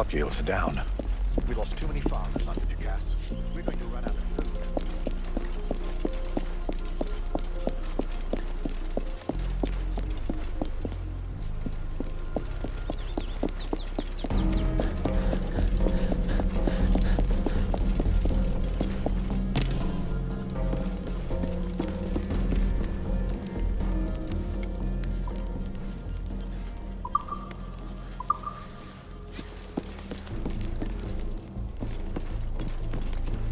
Crop yields are down. We lost too many farmers under Ducasse. We're going to run out of food.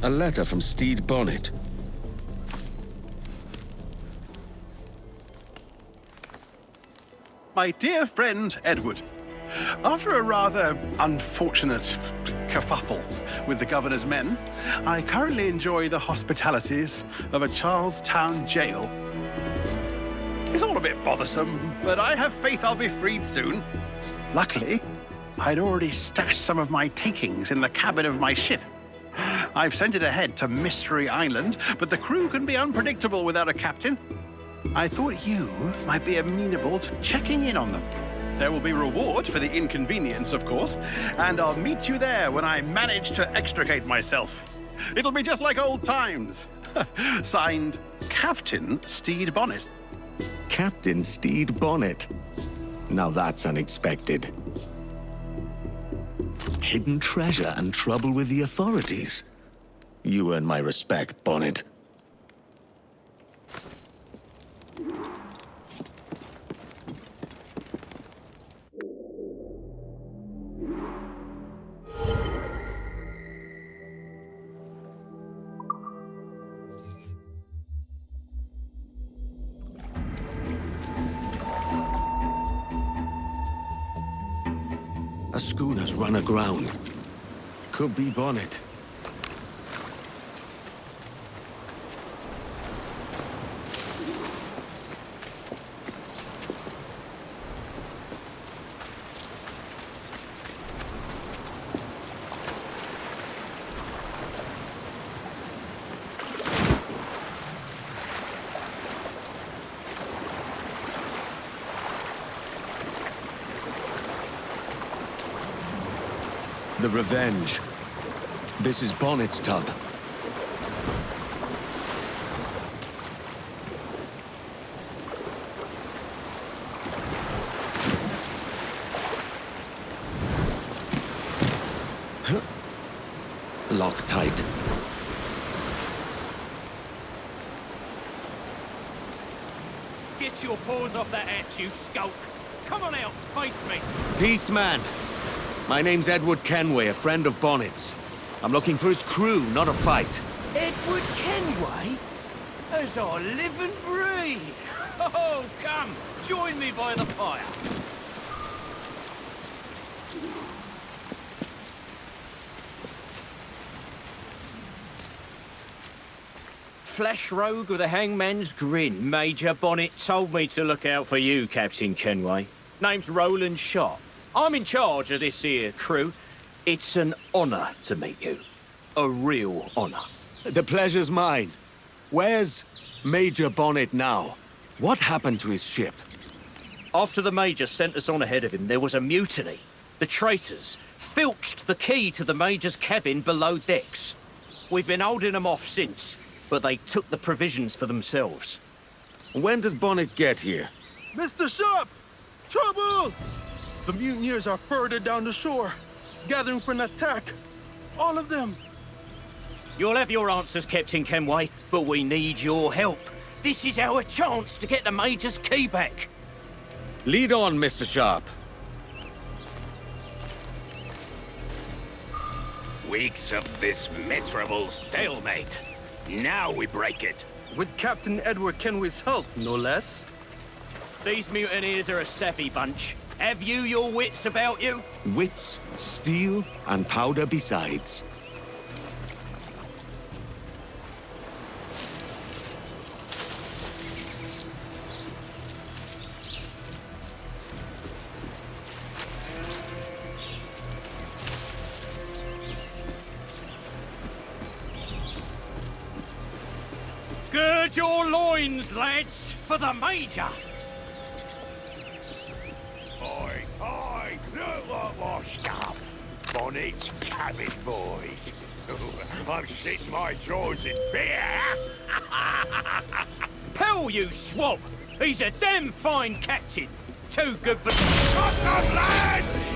A letter from Stede Bonnet. My dear friend, Edward. After a rather unfortunate kerfuffle with the governor's men, I currently enjoy the hospitalities of a Charlestown jail. It's all a bit bothersome, but I have faith I'll be freed soon. Luckily, I'd already stashed some of my takings in the cabin of my ship. I've sent it ahead to Mystery Island, but the crew can be unpredictable without a captain. I thought you might be amenable to checking in on them. There will be reward for the inconvenience, of course, and I'll meet you there when I manage to extricate myself. It'll be just like old times. Signed, Captain Stede Bonnet. Captain Stede Bonnet. Now that's unexpected. Hidden treasure and trouble with the authorities. You earn my respect, Bonnet. A schooner's run aground. Could be Bonnet. The Revenge. This is Bonnet's tub. Lock tight. Get your paws off that hatch, you skulk! Come on out, face me! Peace, man. My name's Edward Kenway, a friend of Bonnet's. I'm looking for his crew, not a fight. Edward Kenway? As I live and breathe! Oh, come, join me by the fire. Flesh rogue with a hangman's grin. Major Bonnet told me to look out for you, Captain Kenway. Name's Roland Sharp. I'm in charge of this here crew. It's an honor to meet you. A real honor. The pleasure's mine. Where's Major Bonnet now? What happened to his ship? After the Major sent us on ahead of him, there was a mutiny. The traitors filched the key to the Major's cabin below decks. We've been holding them off since, but they took the provisions for themselves. When does Bonnet get here? Mr. Sharp! Trouble! The mutineers are further down the shore, gathering for an attack. All of them. You'll have your answers, Captain Kenway, but we need your help. This is our chance to get the Major's key back. Lead on, Mr. Sharp. Weeks of this miserable stalemate. Now we break it. With Captain Edward Kenway's help, no less. These mutineers are a savvy bunch. Have you your wits about you? Wits, steel, and powder besides. Gird your loins, lads, for the Major. Oi, oi, look what washed up. Bonnet's cabin boys. I'm shitting my jaws in fear. Hell, you swab! He's a damn fine captain. Too good for... What's up, lads?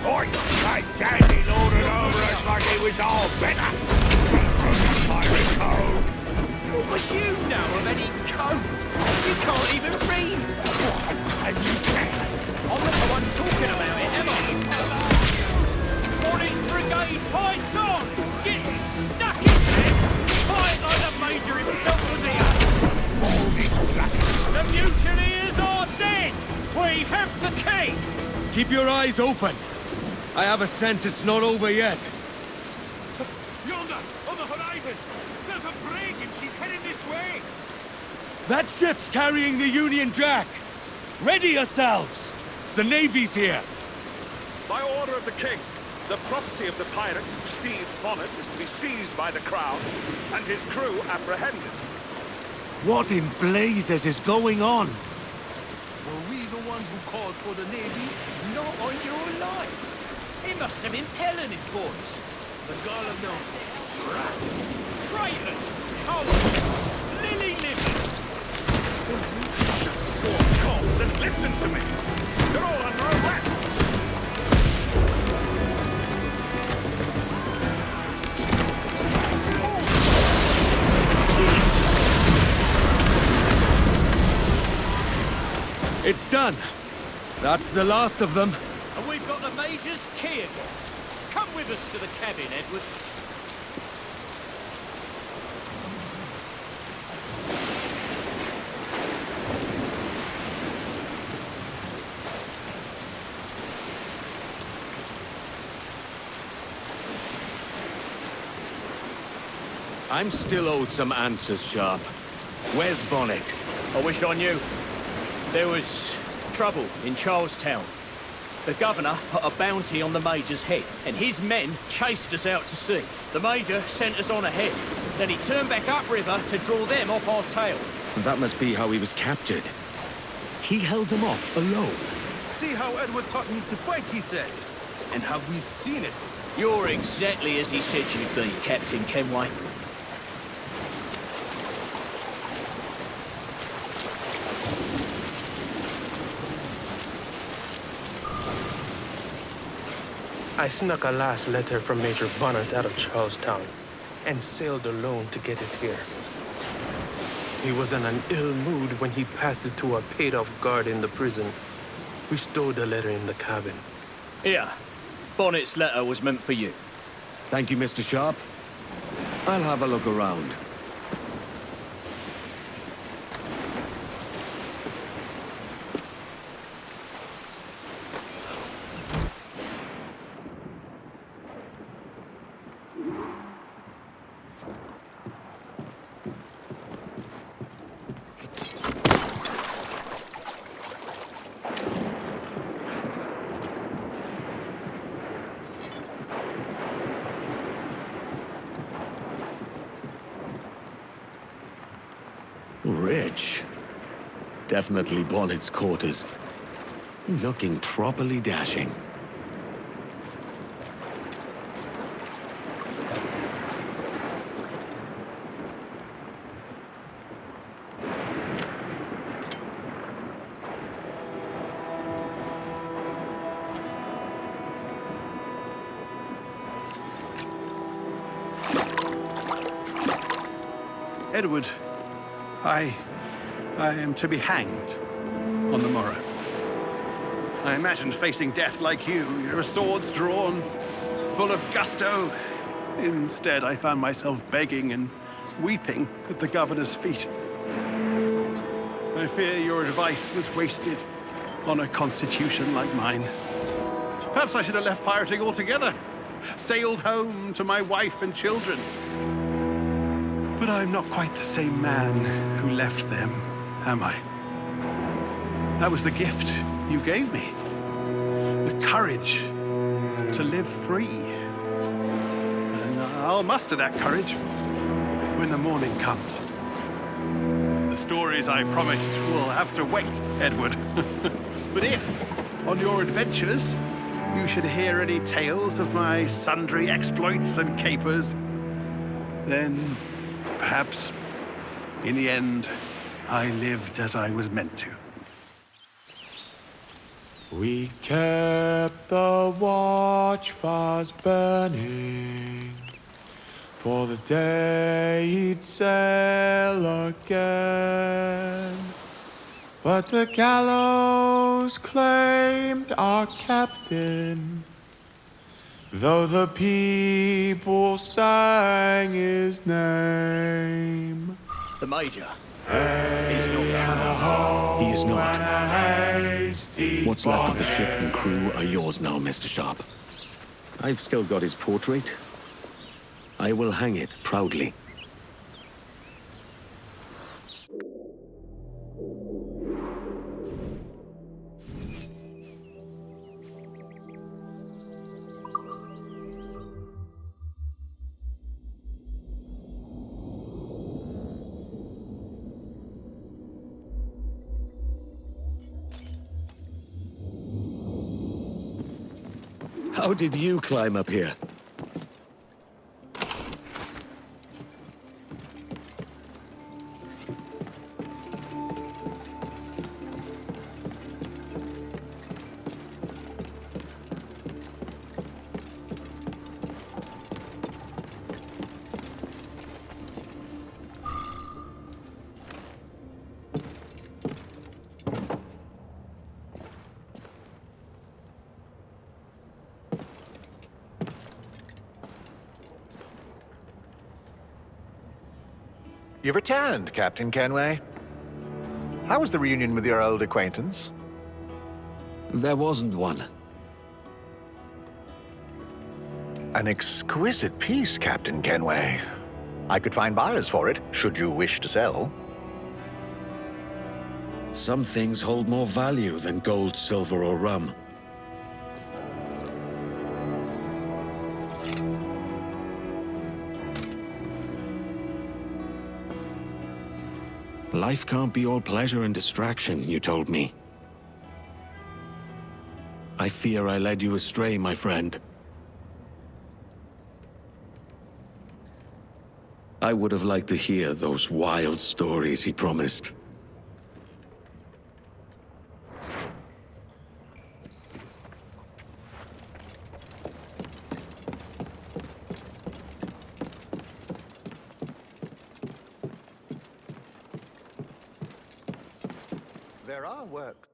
Oi, that dandy lorded over us like it was all better. Pirate code. What would you know of any code? You can't even read. As you can. I'm not the one talking about it, am I? Bonnet's brigade fights on! Get stuck in there! Fight like the Major himself was here! The mutineers are dead! We have the key! Keep your eyes open. I have a sense it's not over yet. Yonder, on the horizon. There's a brig and she's heading this way. That ship's carrying the Union Jack. Ready yourselves. The Navy's here. By order of the king, the property of the pirates, Steve Bonnet, is to be seized by the crown, and his crew apprehended. What in blazes is going on? Were we the ones who called for the Navy? Not on your life! He must have been Helen, his boys. The gall of them. Rats! Traitors! Cowards! Lily-livers! Cops, and listen to me! They're all under arrest! It's done. That's the last of them. And we've got the Major's key again. Come with us to the cabin, Edward. I'm still owed some answers, Sharp. Where's Bonnet? I wish I knew. There was trouble in Charlestown. The governor put a bounty on the Major's head, and his men chased us out to sea. The Major sent us on ahead. Then he turned back upriver to draw them off our tail. That must be how he was captured. He held them off alone. See how Edward taught me to fight, he said. And have we seen it? You're exactly as he said you'd be, Captain Kenway. I snuck a last letter from Major Bonnet out of Charlestown and sailed alone to get it here. He was in an ill mood when he passed it to a paid-off guard in the prison. We stowed the letter in the cabin. Here, Bonnet's letter was meant for you. Thank you, Mr. Sharp. I'll have a look around. Rich. Definitely Bonnet's quarters. Looking properly dashing. Edward, I am to be hanged on the morrow. I imagined facing death like you, your swords drawn, full of gusto. Instead, I found myself begging and weeping at the governor's feet. I fear your advice was wasted on a constitution like mine. Perhaps I should have left pirating altogether, sailed home to my wife and children. But I'm not quite the same man who left them, am I? That was the gift you gave me. The courage to live free. And I'll muster that courage when the morning comes. The stories I promised will have to wait, Edward. But if, on your adventures, you should hear any tales of my sundry exploits and capers, then perhaps in the end I lived as I was meant to. We kept the watchfires burning for the day he'd sail again. But the gallows claimed our captain, though the people sang his name. The Major. He is not. What's left of the ship and crew are yours now, Mr. Sharp. I've still got his portrait. I will hang it proudly. How did you climb up here? You've returned, Captain Kenway. How was the reunion with your old acquaintance? There wasn't one. An exquisite piece, Captain Kenway. I could find buyers for it, should you wish to sell. Some things hold more value than gold, silver, or rum. Life can't be all pleasure and distraction, you told me. I fear I led you astray, my friend. I would have liked to hear those wild stories he promised. There are works.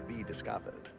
Be discovered.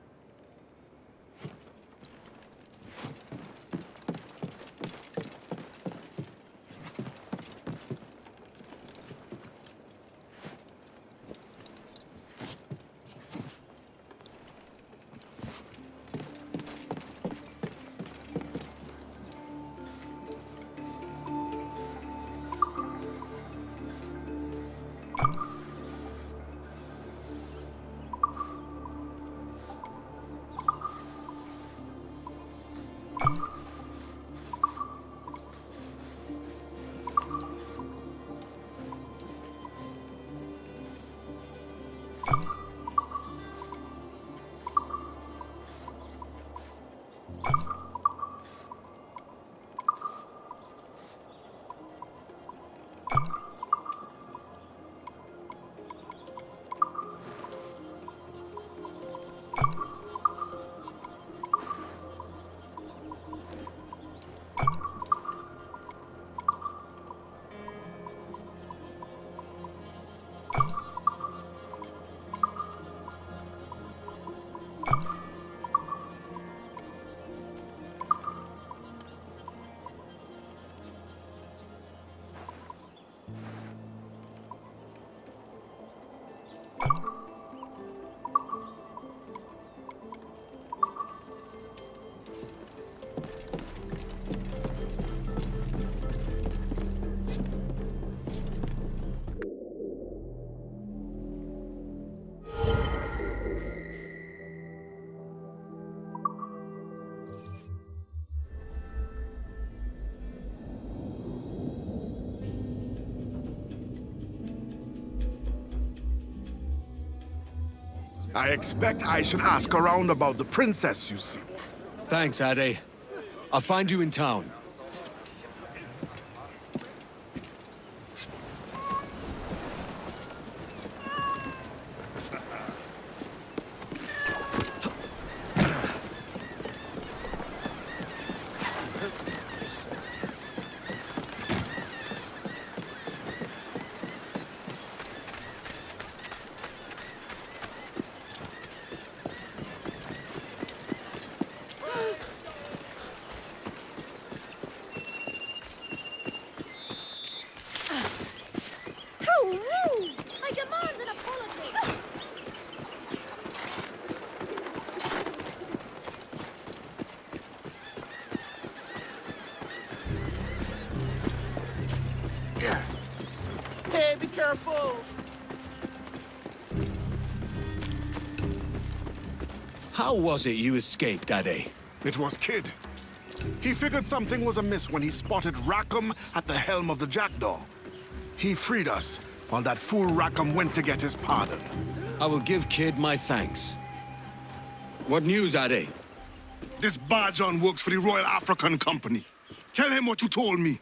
I expect I should ask around about the princess you seek. Thanks, Ade. I'll find you in town. How rude! I demand an apology! Hey, be careful! How was it you escaped, Ade? It was Kid. He figured something was amiss when he spotted Rackham at the helm of the Jackdaw. He freed us, while that fool Rackham went to get his pardon. I will give Kid my thanks. What news, Ade? This Barjon works for the Royal African Company. Tell him what you told me.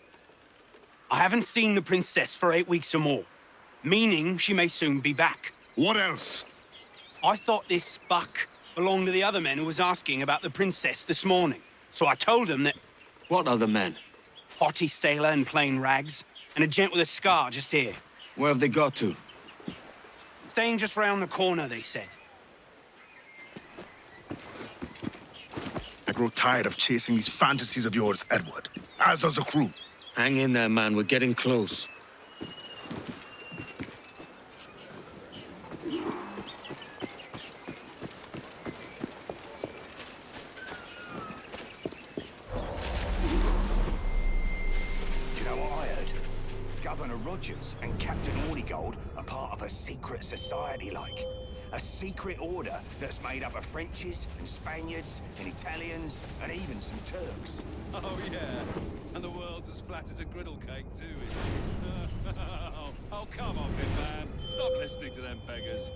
I haven't seen the princess for 8 weeks or more, meaning she may soon be back. What else? I thought this buck belonged to the other men who was asking about the princess this morning. So I told him that... What other men? Haughty sailor in plain rags, and a gent with a scar just here. Where have they got to? Staying just round the corner, they said. I grow tired of chasing these fantasies of yours, Edward. As does the crew. Hang in there, man. We're getting close. Governor Rogers and Captain Hornigold are part of a secret society, like. A secret order that's made up of Frenchies and Spaniards and Italians and even some Turks. Oh, yeah. And the world's as flat as a griddle cake, too, is it? Oh, come on, big man. Stop listening to them beggars.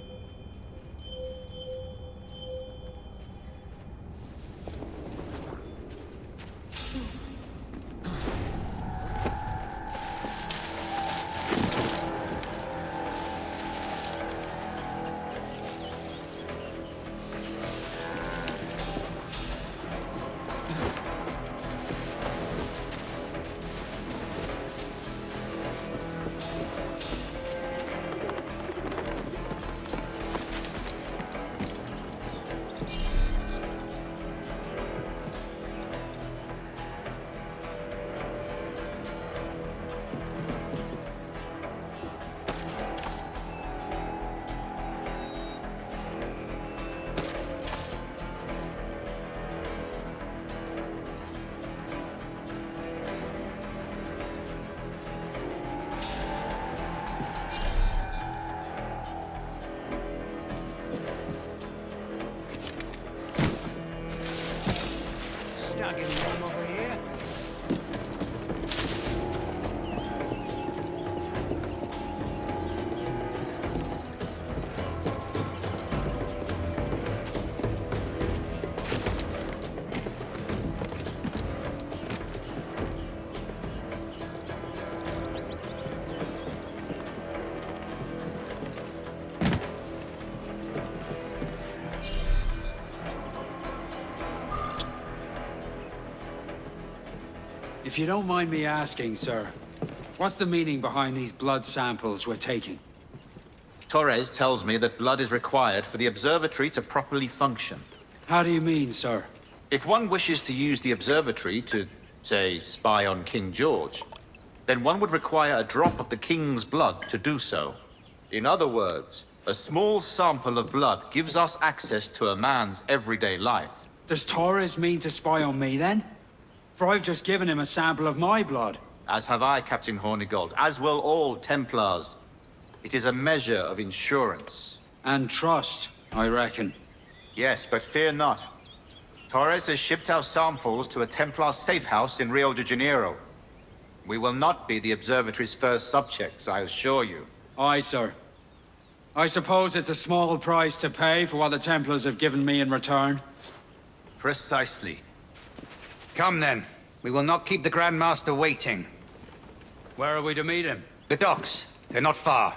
Snug in one over here. If you don't mind me asking, sir, what's the meaning behind these blood samples we're taking? Torres tells me that blood is required for the observatory to properly function. How do you mean, sir? If one wishes to use the observatory to, say, spy on King George, then one would require a drop of the king's blood to do so. In other words, a small sample of blood gives us access to a man's everyday life. Does Torres mean to spy on me, then? For I've just given him a sample of my blood. As have I, Captain Hornigold, as will all Templars. It is a measure of insurance. And trust, I reckon. Yes, but fear not. Torres has shipped our samples to a Templar safe house in Rio de Janeiro. We will not be the observatory's first subjects, I assure you. Aye, sir. I suppose it's a small price to pay for what the Templars have given me in return. Precisely. Come then. We will not keep the Grand Master waiting. Where are we to meet him? The docks. They're not far.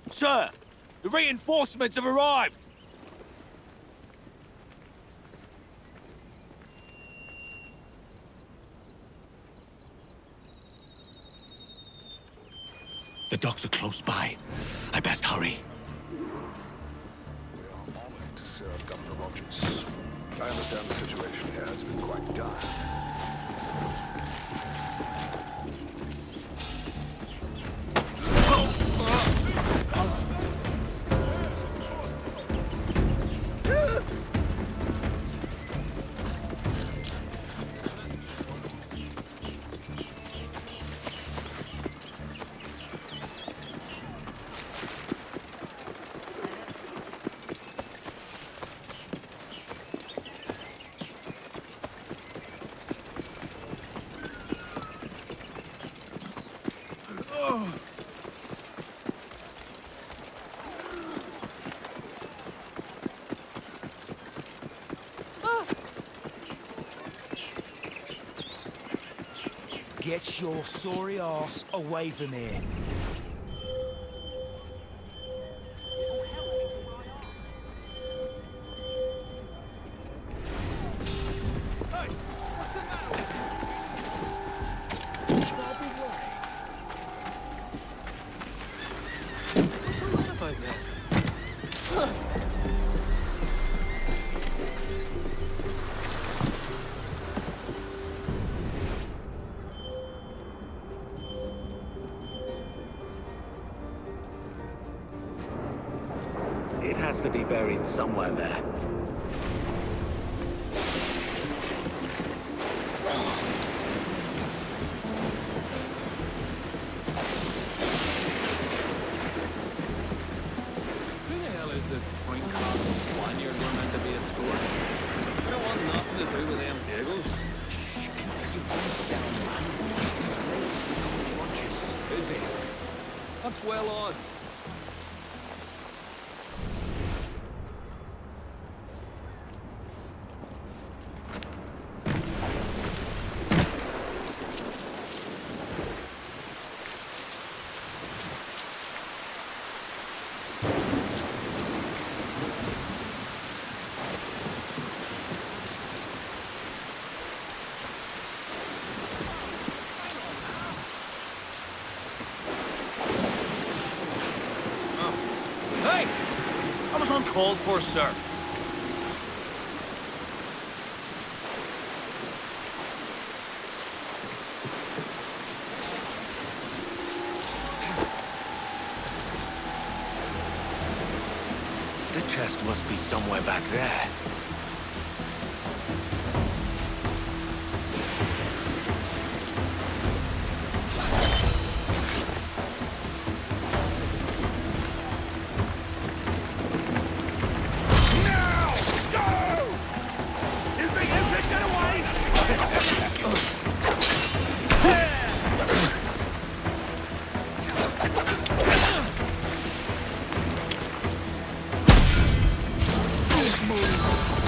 Sir, the reinforcements have arrived! The docks are close by. I best hurry. We are honored to serve Governor Rogers. I understand the situation here has been quite dire. Get your sorry arse away from here. It has to be buried somewhere there. Who the hell is this point cop Spaniard you're meant to be escorting? I don't want nothing to do with them giggles. Is he? That's well odd. Hey! I was uncalled for, sir. The chest must be somewhere back there. Move!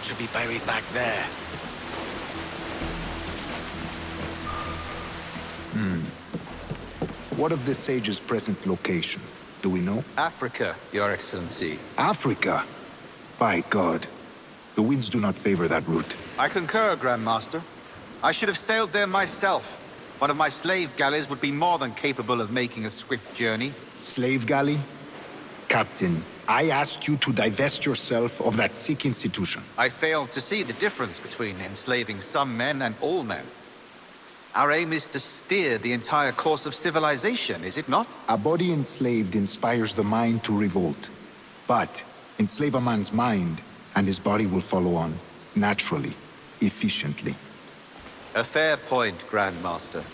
should be buried back there. What of the sage's present location? Do we know? Africa, Your Excellency. Africa? By God. The winds do not favor that route. I concur, Grand Master. I should have sailed there myself. One of my slave galleys would be more than capable of making a swift journey. Slave galley? Captain, I asked you to divest yourself of that sick institution. I failed to see the difference between enslaving some men and all men. Our aim is to steer the entire course of civilization, is it not? A body enslaved inspires the mind to revolt. But enslave a man's mind, and his body will follow on, naturally, efficiently. A fair point, Grand Master.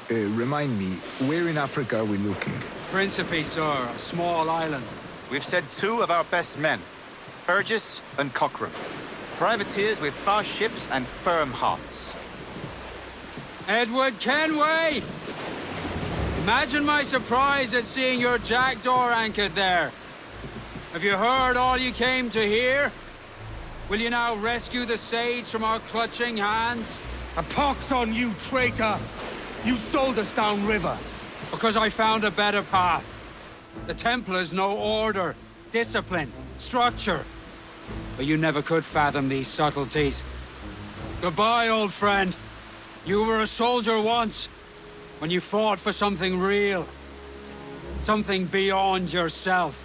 Remind me, where in Africa are we looking? Principe, sir, a small island. We've sent 2 of our best men, Burgess and Cochrane. Privateers with fast ships and firm hearts. Edward Kenway! Imagine my surprise at seeing your jackdaw anchored there. Have you heard all you came to hear? Will you now rescue the sage from our clutching hands? A pox on you, traitor! You sold us downriver. Because I found a better path. The Templars know order, discipline, structure. But you never could fathom these subtleties. Goodbye, old friend. You were a soldier once, when you fought for something real. Something beyond yourself.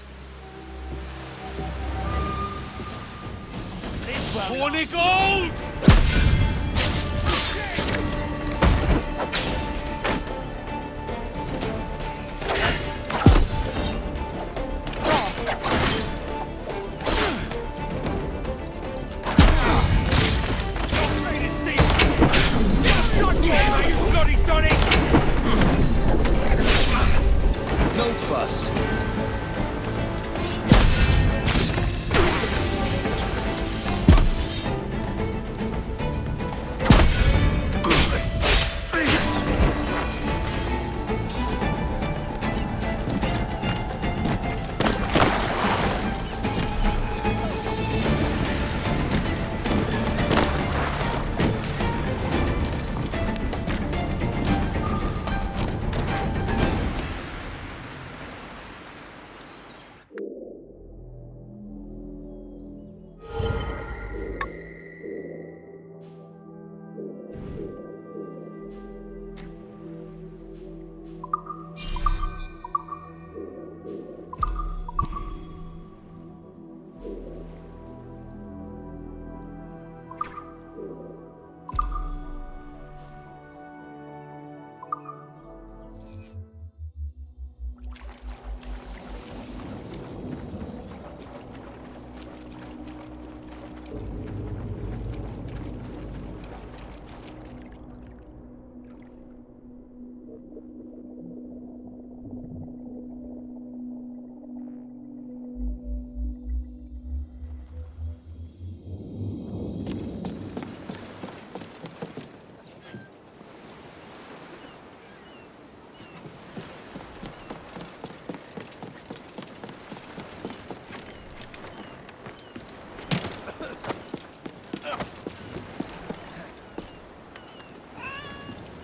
20 gold! No fuss.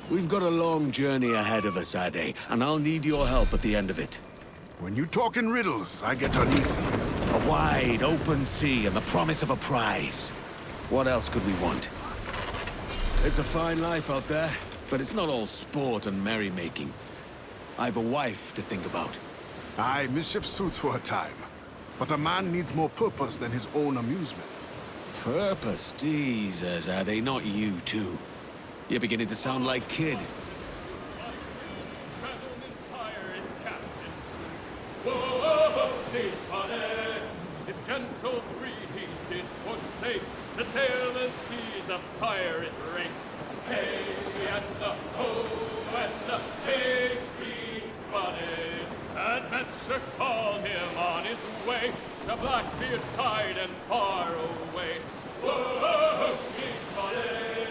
We've got a long journey ahead of us, Ade, and I'll need your help at the end of it. When you talk in riddles, I get uneasy. A wide, open sea and the promise of a prize. What else could we want? It's a fine life out there, but it's not all sport and merrymaking. I've a wife to think about. Aye, mischief suits for a time. But a man needs more purpose than his own amusement. Purpose? Jesus, Ade, not you too. You're beginning to sound like Kid. If gentle breeding did forsake the sailor's seas of pirate rank, hey and the ho and the hasty bunny, adventure called him on his way to Blackbeard's side and far away. Whoa, Steve Bonnet,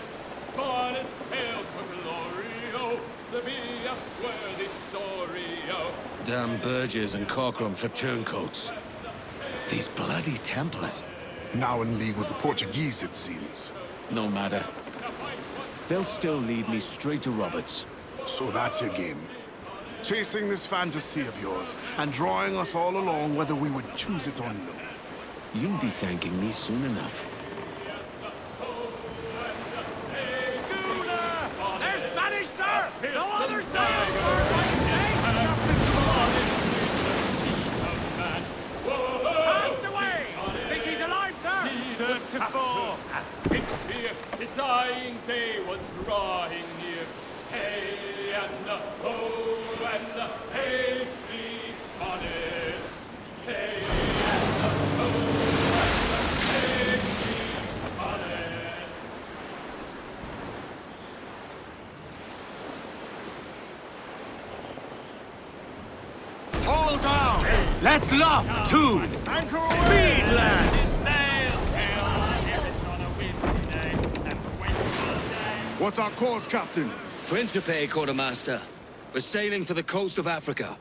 Bonnet sailed for glory, oh, to be a worthy story, oh. Damn Burgess and Cochrane for turncoats. These bloody Templars. Now in league with the Portuguese, it seems. No matter. They'll still lead me straight to Roberts. So that's your game. Chasing this fantasy of yours and drawing us all along whether we would choose it or no. You'll be thanking me soon enough. They're Spanish, sir! No other sails, Cast away! Think he's alive, sir? His dying day was drawing near. Hey and ho and hasty on it. Hey and ho and hasty on it. Hold down! Let's luff, too! Anchor Speed, lads! What's our course, Captain? Principe, Quartermaster. We're sailing for the coast of Africa.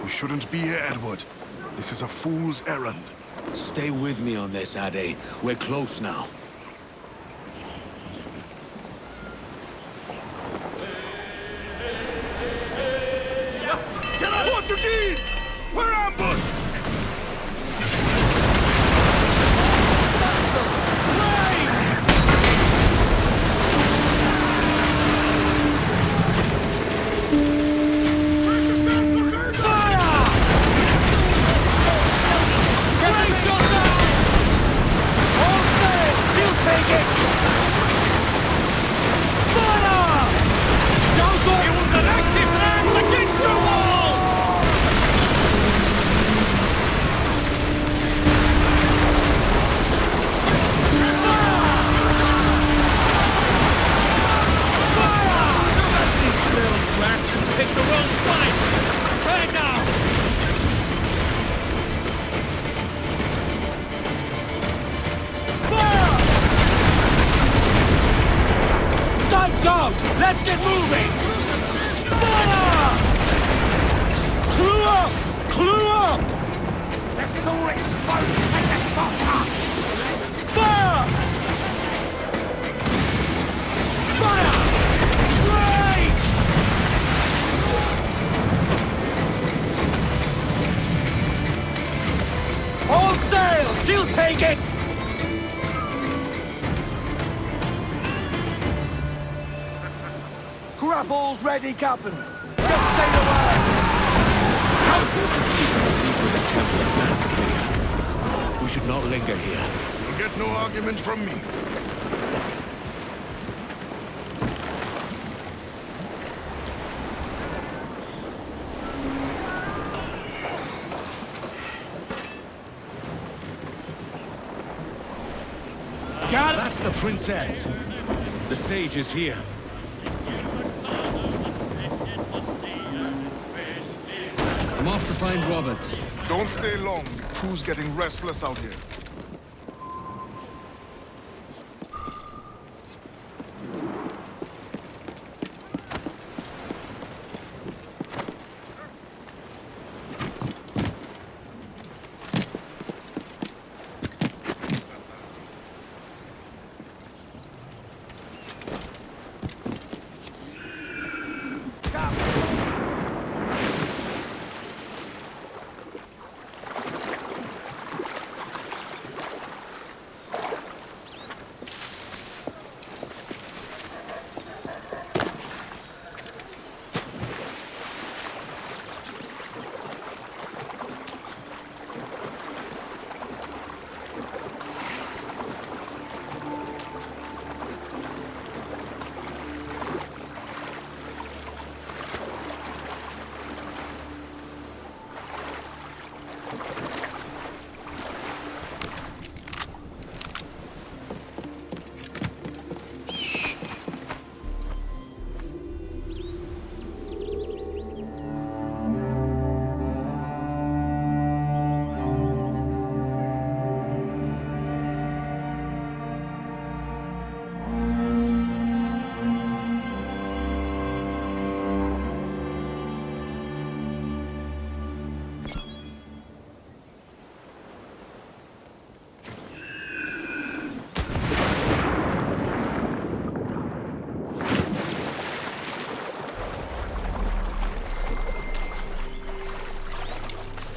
We shouldn't be here, Edward. This is a fool's errand. Stay with me on this, Ade. We're close now. Portuguese! We're ambushed! Let's get moving! Fire! Clue up! Clue up! This is all exposed! Take the shot up! Fire! Fire! Raise! All sail! She'll take it! Grapples ready, Captain. Just stay away. How Portuguese are lead with the Templars, that's clear. We should not linger here. You'll get no argument from me. That's the princess. The sage is here. I'm off to find Roberts. Don't stay long. The crew's getting restless out here.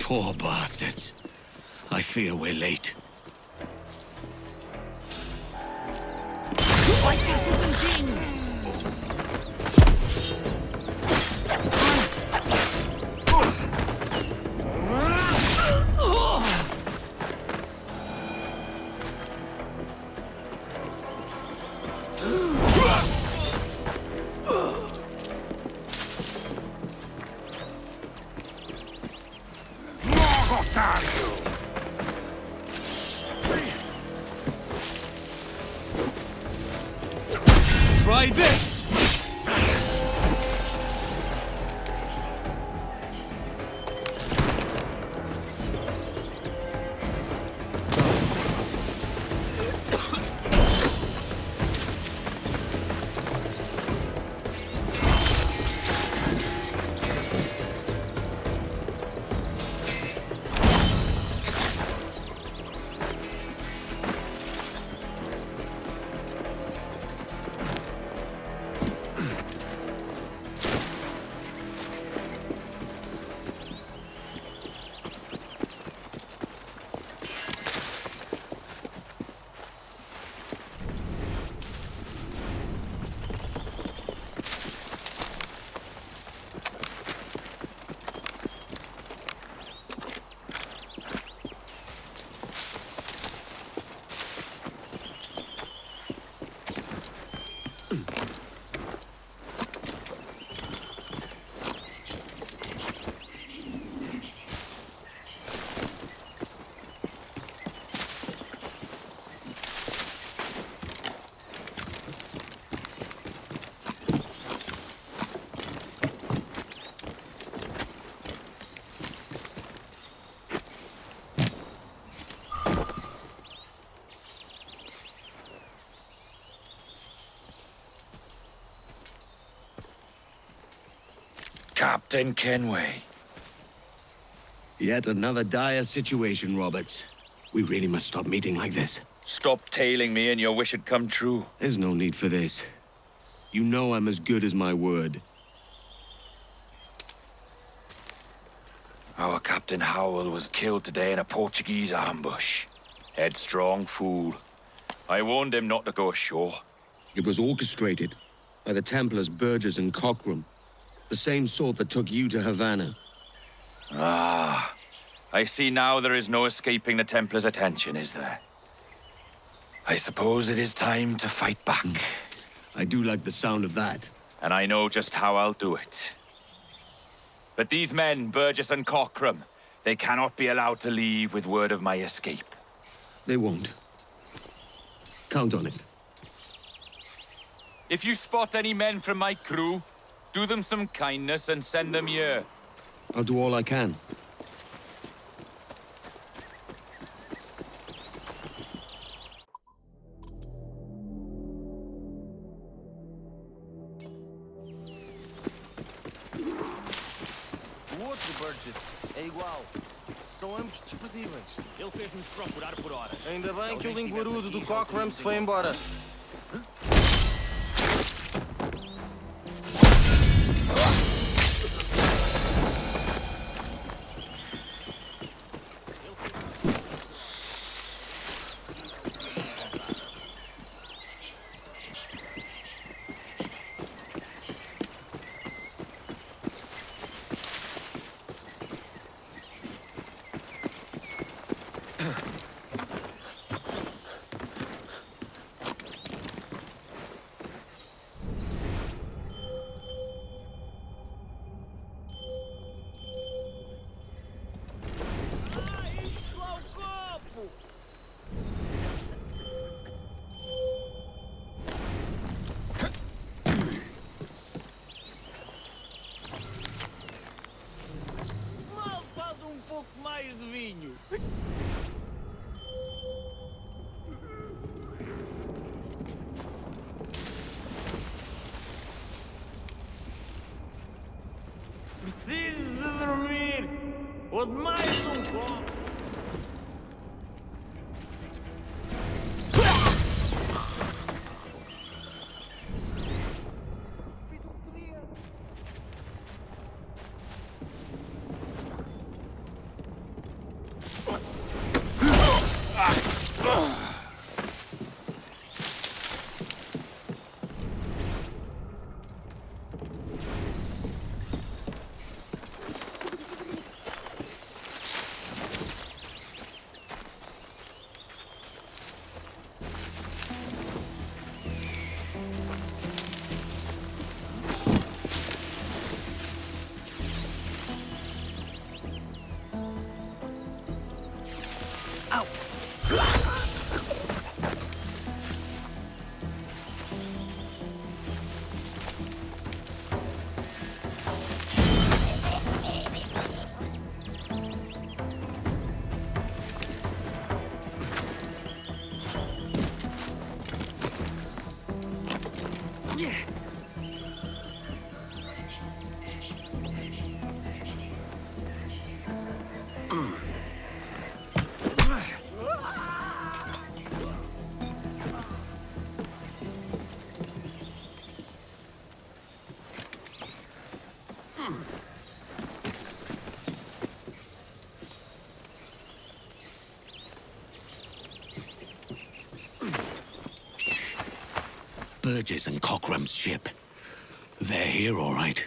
Poor bastards. I fear we're late. Try this! Captain Kenway. Yet another dire situation, Roberts. We really must stop meeting like this. Stop tailing me and your wish had come true. There's no need for this. You know I'm as good as my word. Our Captain Howell was killed today in a Portuguese ambush. Headstrong fool. I warned him not to go ashore. It was orchestrated by the Templars Burgess and Cockram. The same sort that took you to Havana. Ah, I see now there is no escaping the Templars' attention, is there? I suppose it is time to fight back. I do like the sound of that. And I know just how I'll do it. But these men, Burgess and Cockram, they cannot be allowed to leave with word of my escape. They won't. Count on it. If you spot any men from my crew, do them some kindness and send them here. I'll do all I can. O outro, Burgess, é igual. São ambos desprezíveis. Ele fez-nos procurar por horas. Ainda bem que o linguarudo do Cockram se foi embora. Mais de vinho. Preciso de dormir. Ou de mais copo. Burgess and Cockram's ship. They're here, all right.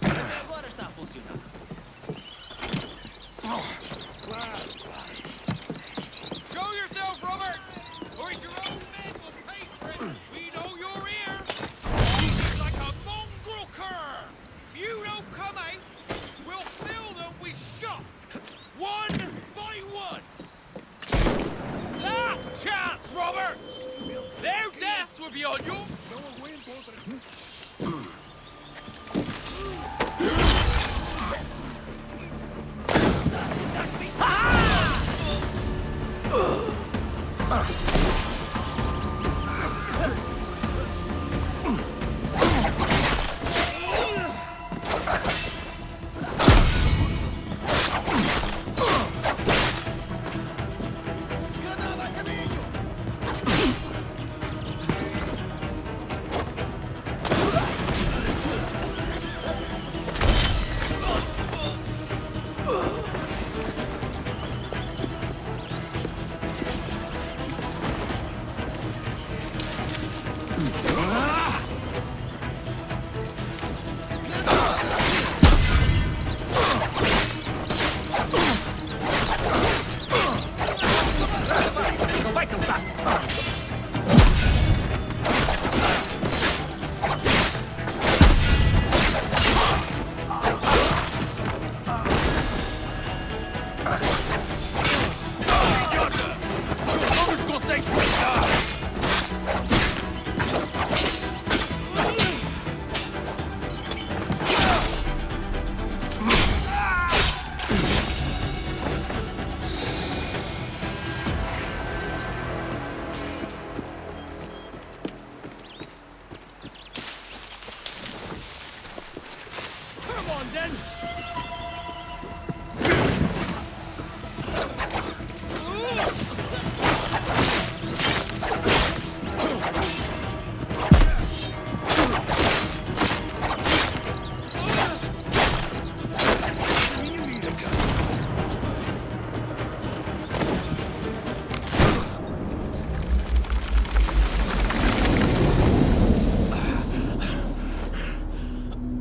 Agora está a funcionar. Show yourself, Roberts! Or your own men will pay for it! We know you're here! Like a mongrel cur! If you don't come out, we'll fill them with shot! One by one! Last chance, Roberts! Their deaths will be on you!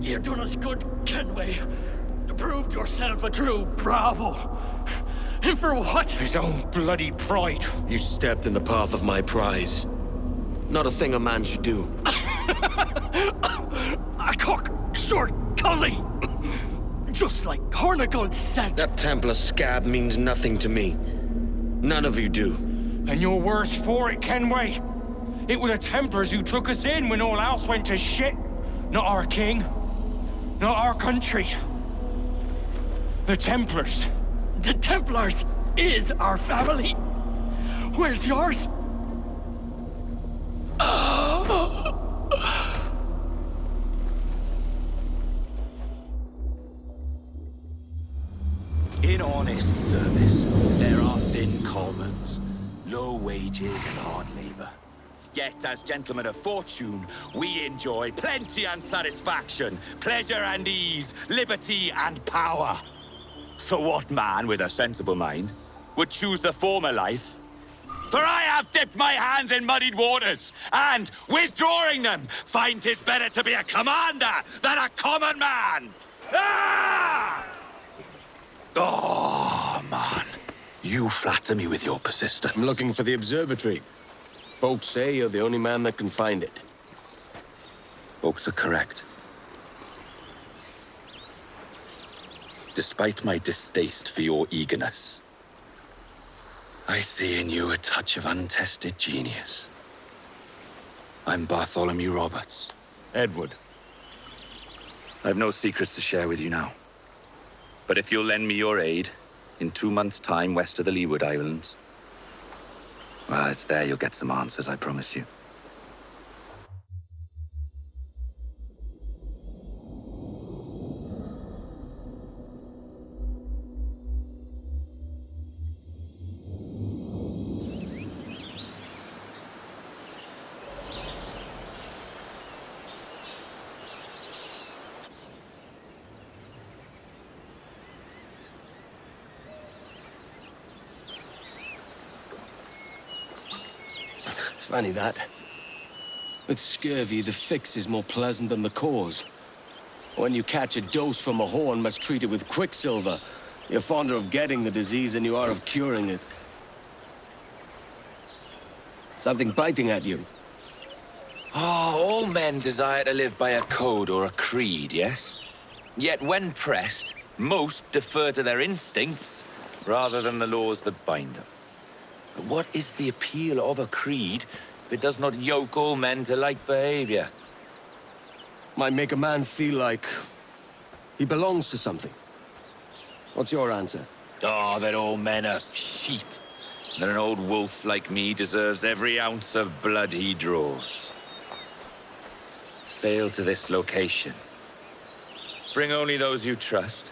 You've done us good, Kenway. You proved yourself a true bravo. And for what? His own bloody pride. You stepped in the path of my prize. Not a thing a man should do. A cock short cully. Just like Hornigold said. That Templar scab means nothing to me. None of you do. And you're worse for it, Kenway. It were the Templars who took us in when all else went to shit. Not our king. Not our country. The Templars. The Templars is our family. Where's yours? In honest service, there are thin commons, low wages and hard labor. Yet, as gentlemen of fortune, we enjoy plenty and satisfaction, pleasure and ease, liberty and power. So what man with a sensible mind would choose the former life? For I have dipped my hands in muddied waters, and, withdrawing them, find 'tis better to be a commander than a common man! Ah! Oh, man. You flatter me with your persistence. I'm looking for the observatory. Folks say you're the only man that can find it. Folks are correct. Despite my distaste for your eagerness, I see in you a touch of untested genius. I'm Bartholomew Roberts. Edward. I've no secrets to share with you now. But if you'll lend me your aid, in 2 months' time west of the Leeward Islands, well, it's there you'll get some answers, I promise you. It's funny that. With scurvy, the fix is more pleasant than the cause. When you catch a dose from a horn, must treat it with quicksilver. You're fonder of getting the disease than you are of curing it. Something biting at you. All men desire to live by a code or a creed, yes? Yet when pressed, most defer to their instincts rather than the laws that bind them. But what is the appeal of a creed if it does not yoke all men to like behavior? Might make a man feel like he belongs to something. What's your answer? Oh, that all men are sheep. That an old wolf like me deserves every ounce of blood he draws. Sail to this location. Bring only those you trust.